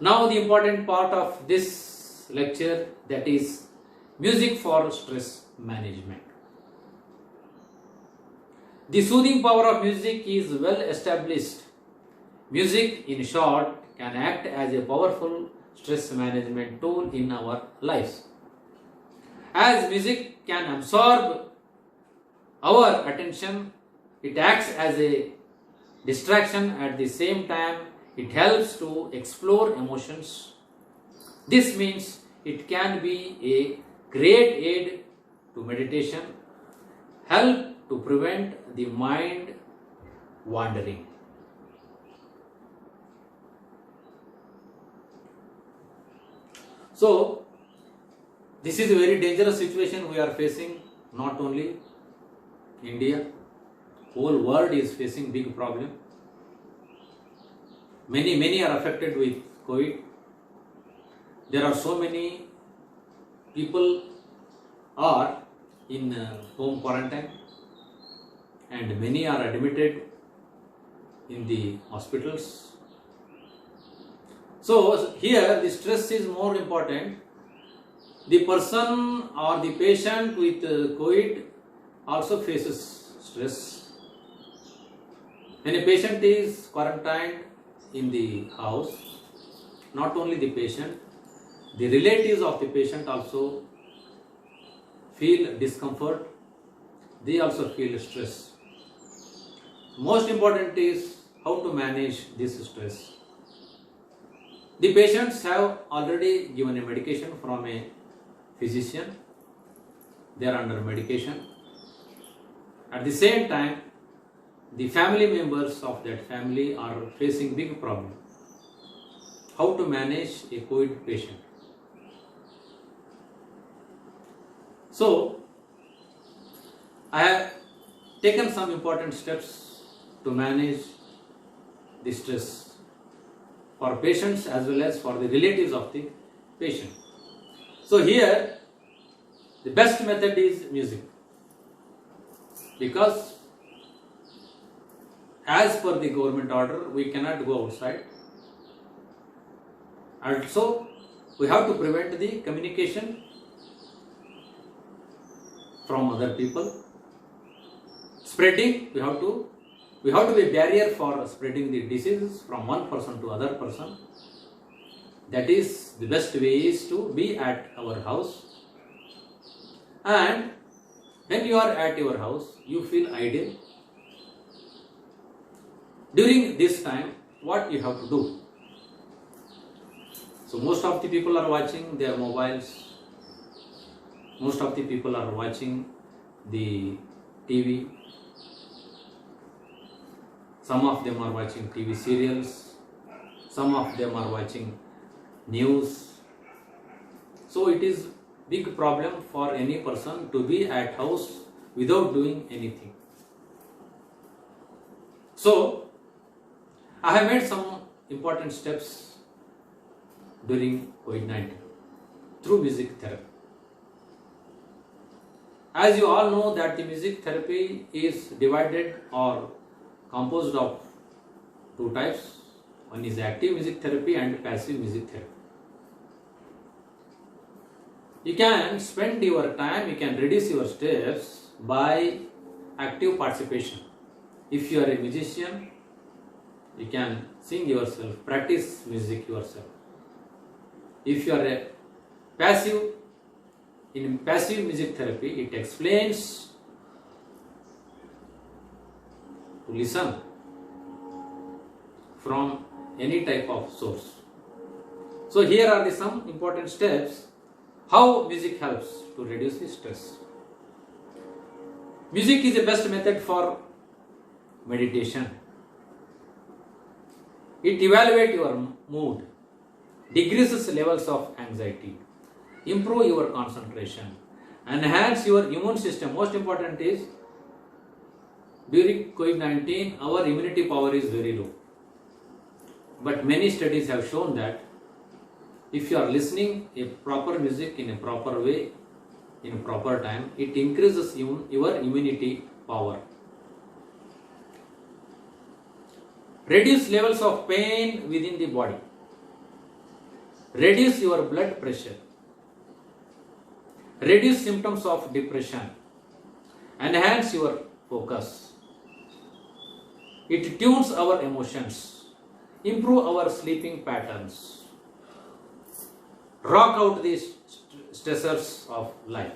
Now the important part of this lecture, that is music for stress management. The soothing power of music is well established. Music, in short, can act as a powerful stress management tool in our lives. As music can absorb our attention, it acts as a distraction. At the same time, it helps to explore emotions. This means it can be a great aid to meditation, help to prevent the mind wandering. So, this is a very dangerous situation we are facing. Not only India, whole world is facing big problem. Many are affected with COVID. There are so many people are in home quarantine, and many are admitted in the hospitals. So here the stress is more important. The person or the patient with COVID also faces stress. When a patient is quarantined in the house, not only the patient, the relatives of the patient also feel discomfort. They also feel stress. Most important is how to manage this stress. The patients have already given a medication from a physician. They are under medication. At the same time, the family members of that family are facing big problem. How to manage a COVID patient? So, I have taken some important steps to manage the stress for patients as well as for the relatives of the patient. So here, the best method is music, because as per the government order, we cannot go outside. Also, we have to prevent the communication from other people. Spreading, we have to be a barrier for spreading the diseases from one person to other person. That is, the best way is to be at our house. And when you are at your house, you feel idle. During this time, what you have to do? So most of the people are watching their mobiles. Most of the people are watching the TV. Some of them are watching TV serials. Some of them are watching news. So it is big problem for any person to be at house without doing anything. So I have made some important steps during COVID-19 through music therapy. As you all know that the music therapy is divided or composed of two types. One is active music therapy and passive music therapy. You can spend your time, you can reduce your stress by active participation. If you are a musician, you can sing yourself, practice music yourself. If you are a passive, in passive music therapy, it explains to listen from any type of source. So here are some important steps how music helps to reduce the stress. Music is the best method for meditation. It evaluates your mood, decreases levels of anxiety, improve your concentration, enhance your immune system. Most important is during COVID-19, our immunity power is very low. But many studies have shown that if you are listening a proper music in a proper way, in a proper time, it increases your immunity power. Reduce levels of pain within the body. reduce your blood pressure, reduce symptoms of depression, enhance your focus. It tunes our emotions, improve our sleeping patterns, rock out the stressors of life.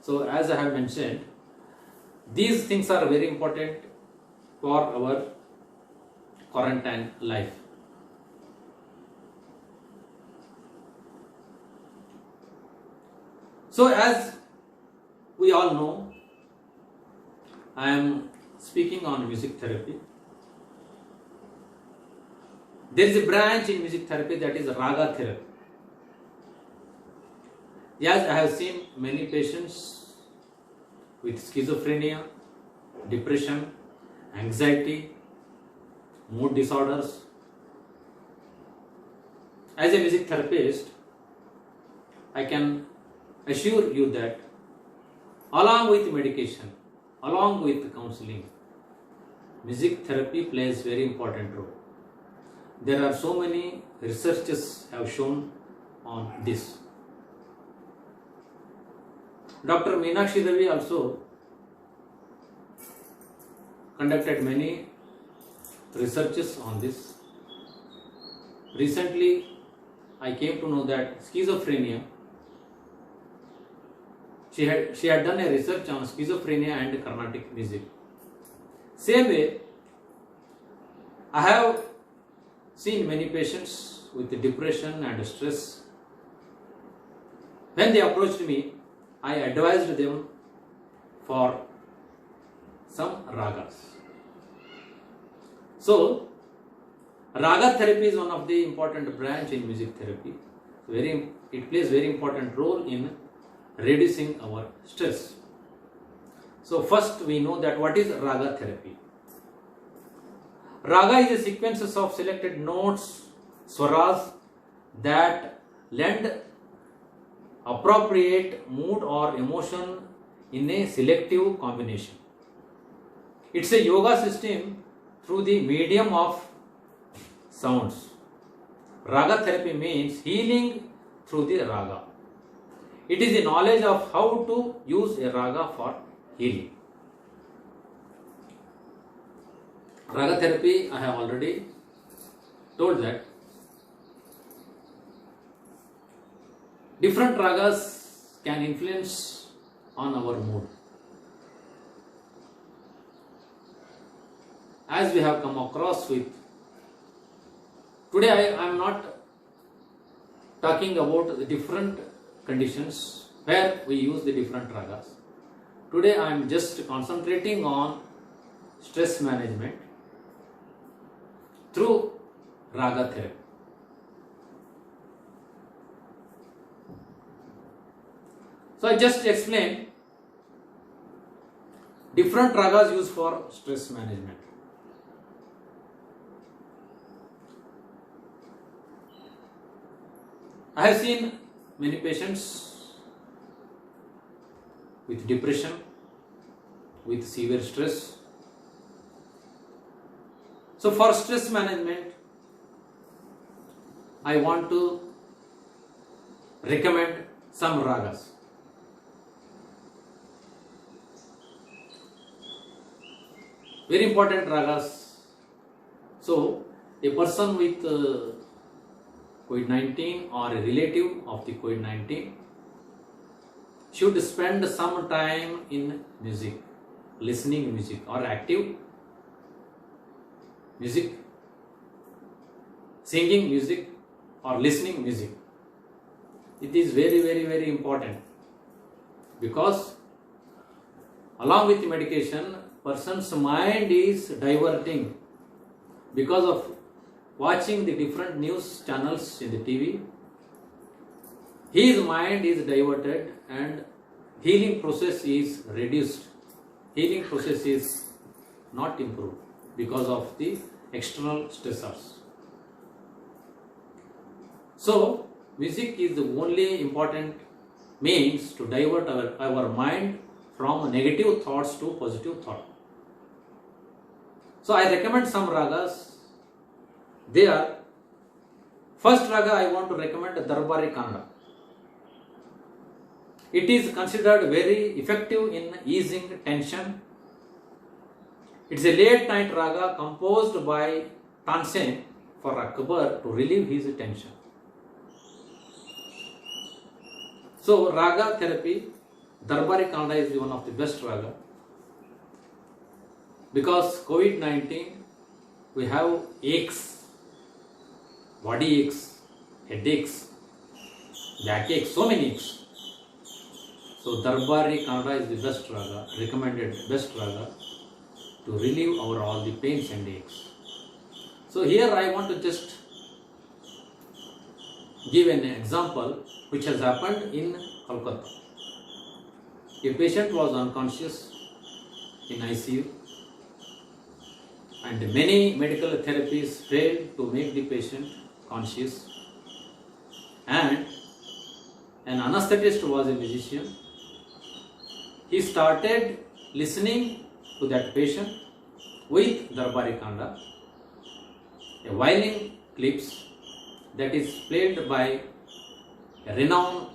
So as I have mentioned, these things are very important for our quarantine life. So as we all know, I am speaking on music therapy. There is a branch in music therapy that is raga therapy. Yes, I have seen many patients with schizophrenia, depression, anxiety, mood disorders. As a music therapist, I can assure you that along with medication, along with counseling, music therapy plays very important role. There are so many researches have shown on this. Dr. Meenakshi Ravi also conducted many researches on this. Recently, I came to know that schizophrenia, she had done a research on schizophrenia and Carnatic music. Same way, I have seen many patients with depression and stress. When they approached me, I advised them for some ragas. So, raga therapy is one of the important branch in music therapy. It plays very important role in reducing our stress. So first we know that what is raga therapy. Raga is a sequence of selected notes, swaras that lend appropriate mood or emotion in a selective combination. It's a yoga system through the medium of sounds. Raga therapy means healing through the raga. It is the knowledge of how to use a raga for healing. Raga therapy, I have already told that different ragas can influence on our mood. As we have come across with, today I am not talking about the different conditions where we use the different ragas. Today I am just concentrating on stress management through raga therapy. So I just explained different ragas used for stress management. I have seen many patients with depression, with severe stress. So for stress management, I want to recommend some ragas. Very important ragas. So a person with COVID-19 or a relative of the COVID-19 should spend some time in music, listening music or active music, singing music or listening music. It is very, very, very important because along with the medication, person's mind is diverting because of watching the different news channels in the TV. His mind is diverted and healing process is reduced. Healing process is not improved because of the external stressors. So, music is the only important means to divert our mind from negative thoughts to positive thought. So, I recommend some ragas. They are First raga I want to recommend Darbari Kannada. It is considered very effective in easing tension. It is a late night raga composed by Tansen for Akbar to relieve his tension. So raga therapy, Darbari Kannada is one of the best raga. Because COVID-19, we have aches, body aches, headaches, backaches, so many aches. So Darbari Kannada is the best raga, recommended best raga to relieve our all the pains and aches. So here I want to just give an example which has happened in Kolkata. A patient was unconscious in ICU and many medical therapies failed to make the patient conscious, and an anesthetist was a musician. He started listening to that patient with Darbari Kannada, a violin clips that is played by a renowned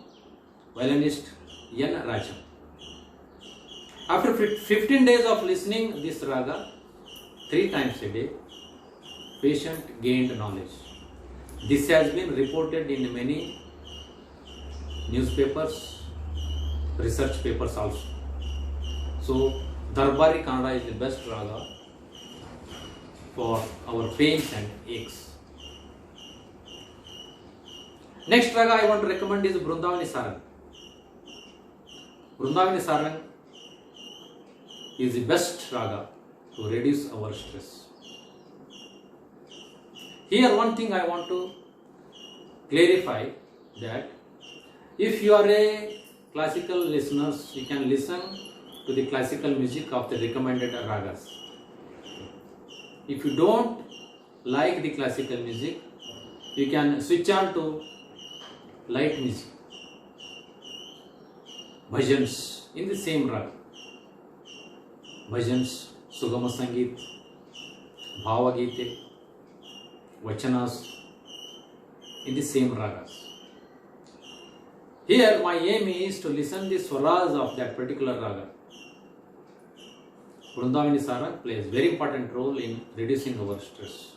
violinist N. Rajam. After 15 days of listening this raga 3 times a day, patient gained knowledge. This has been reported in many newspapers, research papers also. So Darbari Kannada is the best raga for our pains and aches. Next raga I want to recommend is Brindavani Sarang. Brindavani Sarang is the best raga to reduce our stress. Here one thing I want to clarify, that if you are a classical listener, you can listen to the classical music of the recommended ragas. If you don't like the classical music, you can switch on to light music, bhajans in the same raga. Bhajans, Sugama Sangeet, Bhava Gite, Vachanas in the same ragas. Here my aim is to listen the swaras of that particular raga. Brindavani Sarang plays very important role in reducing our stress.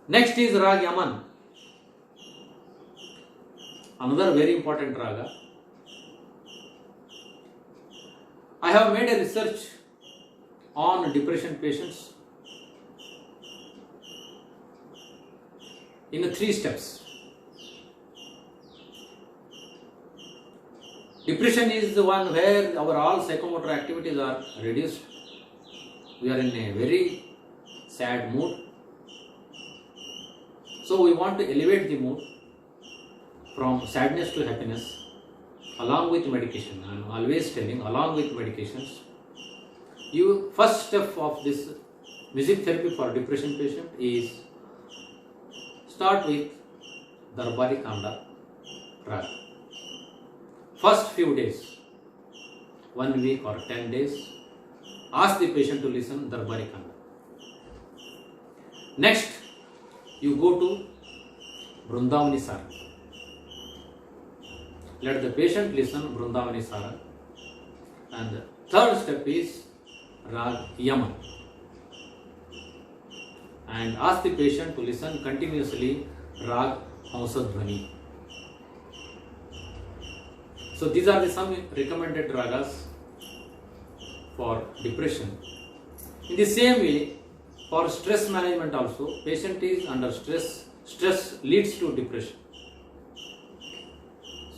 Next is Rag Yaman, another very important raga. I have made a research on depression patients in 3 steps. Depression is the one where our all psychomotor activities are reduced. We are in a very sad mood. So we want to elevate the mood from sadness to happiness along with medication. I am always telling, along with medications. First step of this music therapy for depression patient is start with Darbari Kannada raga. First few days, 1 week or 10 days, ask the patient to listen Darbari Kannada. Next, you go to Brindavani Sarang. Let the patient listen Brindavani Sarang. And the third step is Rag Yaman. And ask the patient to listen continuously Rag Hamsadhvani. So these are the some recommended ragas for depression. In the same way, for stress management also, patient is under stress. Stress leads to depression.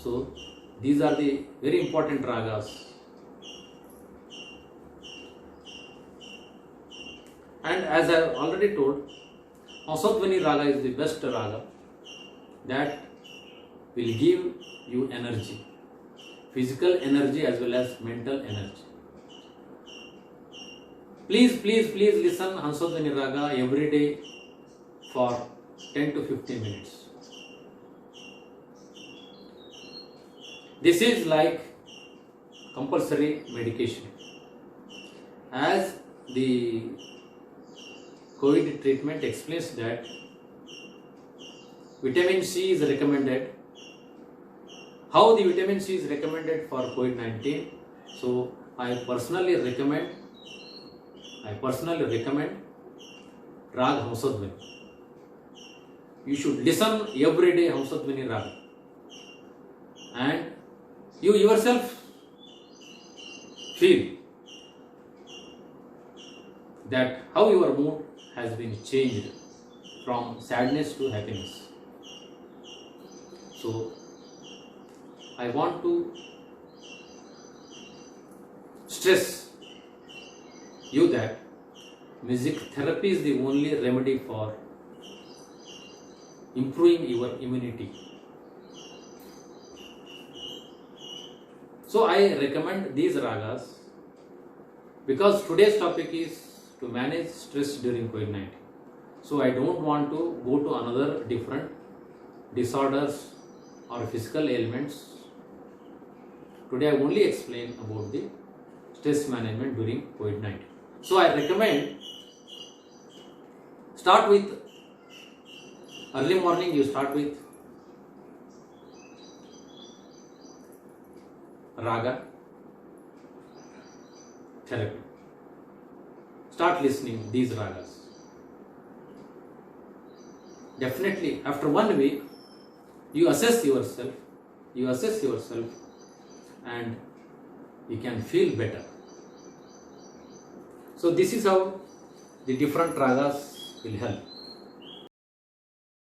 So these are the very important ragas. And as I have already told, Hamsadhvani raga is the best raga that will give you energy. Physical energy as well as mental energy. Please listen Hamsadhvani raga every day for 10 to 15 minutes. This is like compulsory medication. As the COVID treatment explains that vitamin C is recommended. How the vitamin C is recommended for COVID-19? So I personally recommend Rag Hamsadhvani. You should listen every day Hamsadhvani Rag, and you yourself feel that how your mood has been changed from sadness to happiness. So I want to stress you that music therapy is the only remedy for improving your immunity. So I recommend these ragas because today's topic is to manage stress during COVID-19. So I don't want to go to another different disorders or physical ailments. Today I only explain about the stress management during COVID-19. So I recommend start with early morning. You start with raga therapy. Start listening these ragas. Definitely after 1 week you assess yourself and you can feel better. So this is how the different ragas will help.